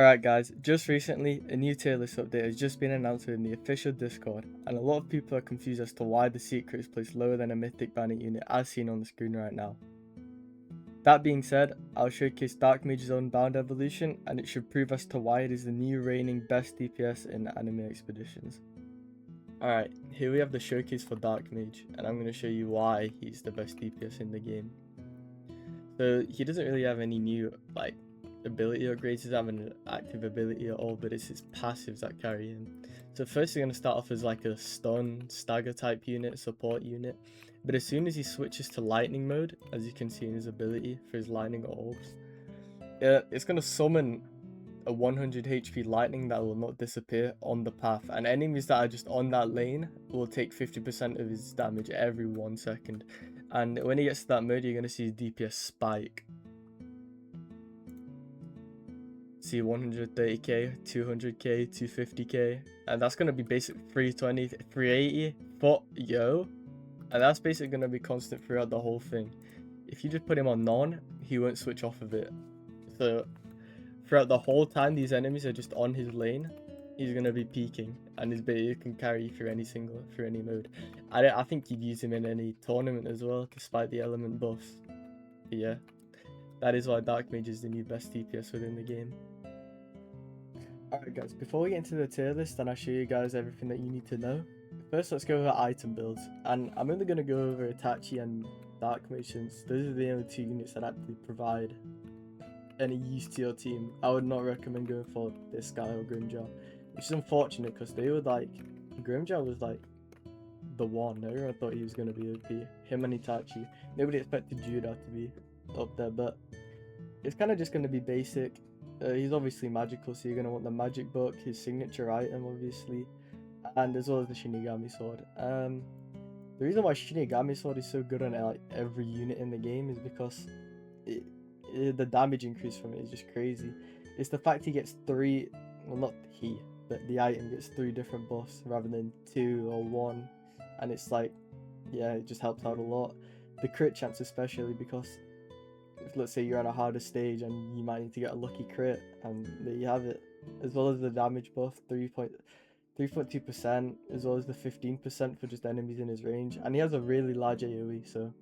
Alright guys, just recently, a new tier list update has just been announced in the official Discord, and a lot of people are confused as to why the secret is placed lower than a mythic banner unit as seen on the screen right now. That being said, I'll showcase Dark Mage's own bound evolution, and it should prove as to why it is the new reigning best DPS in anime expeditions. Alright, here we have the showcase for Dark Mage, and I'm going to show you why he's the best DPS in the game. So he doesn't really have any new ability upgrades. He doesn't have an active ability at all, but it's his passives that carry him. So first you're going to start off as like a stun, stagger type unit, support unit. But as soon as he switches to lightning mode, as you can see in his ability for his lightning orbs, it's going to summon a 100 HP lightning that will not disappear on the path, and enemies that are just on that lane will take 50% of his damage every 1 second. And when he gets to that mode, you're going to see his DPS spike. See 130k, 200k, 250k, and that's going to be basic 320, 380 foot yo, and that's basically going to be constant throughout the whole thing. If you just put him on non, he won't switch off of it. So throughout the whole time these enemies are just on his lane, he's going to be peaking, and his ability can carry you through any mode. I think you'd use him in any tournament as well, despite the element buffs. But yeah, that is why Dark Mage is the new best DPS within the game. Alright guys, before we get into the tier list and I show you guys everything that you need to know, first let's go over item builds, and I'm only going to go over Itachi and Dark Mage since those are the only two units that actually provide any use to your team. I would not recommend going for this guy or Grimjar, which is unfortunate because they were like, Grimjar was like the one. Everyone thought he was going to be OP, him and Itachi. Nobody expected Judah to be up there, but it's kind of just going to be basic. He's obviously magical, so you're going to want the magic book, his signature item obviously, and as well as the Shinigami sword. The reason why Shinigami sword is so good on like every unit in the game is because the damage increase from it is just crazy. It's the fact he gets three, well not he, but the item gets 3 different buffs rather than 2 or 1, and it's like, yeah, it just helps out a lot. The crit chance especially, because if let's say you're on a harder stage and you might need to get a lucky crit, and there you have it. As well as the damage buff, 3.2%, as well as the 15% for just enemies in his range, and he has a really large AoE, so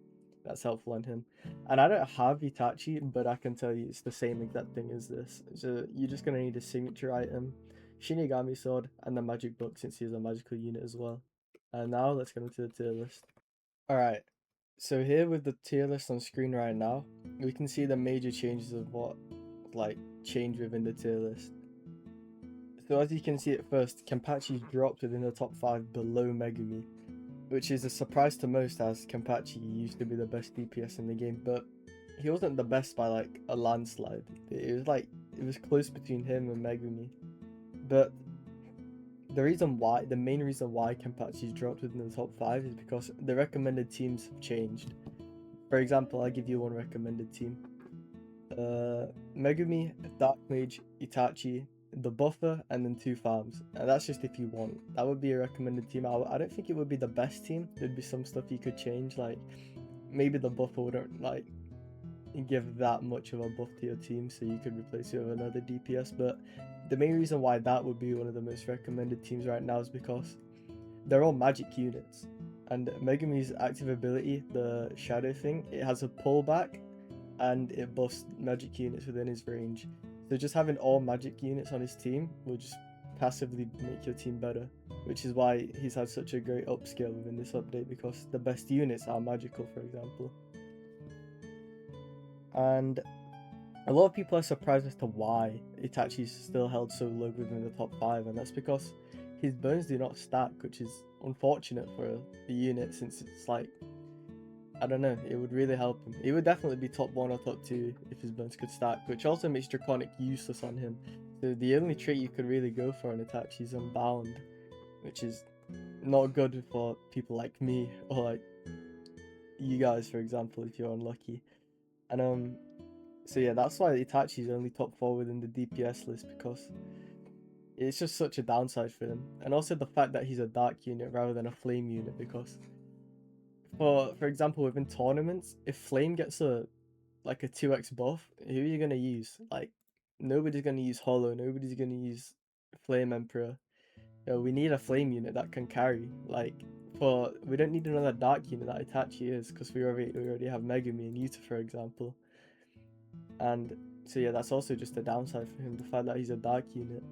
that's helpful on him. And I don't have Itachi, but I can tell you it's the same exact thing as this. So you're just gonna need a signature item, Shinigami sword, and the magic book since he's a magical unit as well. And now let's get into the tier list. Alright, so here with the tier list on screen right now, we can see the major changes of what change within the tier list. So as you can see at first, Kenpachi's dropped within the top 5 below Megumi, which is a surprise to most as Kenpachi used to be the best DPS in the game, but he wasn't the best by like a landslide. It was close between him and Megumi. But the main reason why Kenpachi's dropped within the top 5 is because the recommended teams have changed. For example, I'll give you one recommended team. Megumi, Dark Mage, Itachi, the buffer, and then 2 farms. And that's just if you want. That would be a recommended team. I don't think it would be the best team. There'd be some stuff you could change, like maybe the buffer wouldn't like give that much of a buff to your team, so you could replace it with another DPS. But the main reason why that would be one of the most recommended teams right now is because they're all magic units, and Megumi's active ability, the shadow thing, it has a pullback and it buffs magic units within his range. So just having all magic units on his team will just passively make your team better, which is why he's had such a great upscale within this update, because the best units are magical, for example. And a lot of people are surprised as to why Itachi's still held so low within the top 5, and that's because his bones do not stack, which is unfortunate for the unit, since it's like, I don't know, it would really help him. He would definitely be top 1 or top 2 if his bones could stack, which also makes Draconic useless on him. So the only trait you could really go for on Itachi is Unbound, which is not good for people like me, or like you guys, for example, if you're unlucky. And so yeah, that's why Itachi is only top 4 within the DPS list, because it's just such a downside for him. And also the fact that he's a dark unit rather than a flame unit, because for example, within tournaments, if flame gets a 2x buff, who are you gonna use? Like, Nobody's gonna use Hollow. Nobody's gonna use Flame Emperor. We need a Flame unit that can carry. Like, we don't need another Dark unit that Itachi is, because we already have Megumi and Yuta, for example. And so yeah, that's also just a downside for him, the fact that he's a Dark unit.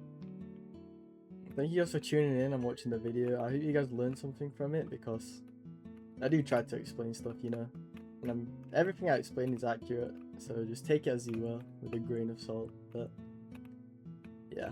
Thank you guys for tuning in and watching the video. I hope you guys learned something from it, because I do try to explain stuff, you know. And everything I explain is accurate, so just take it as you will, with a grain of salt. But yeah.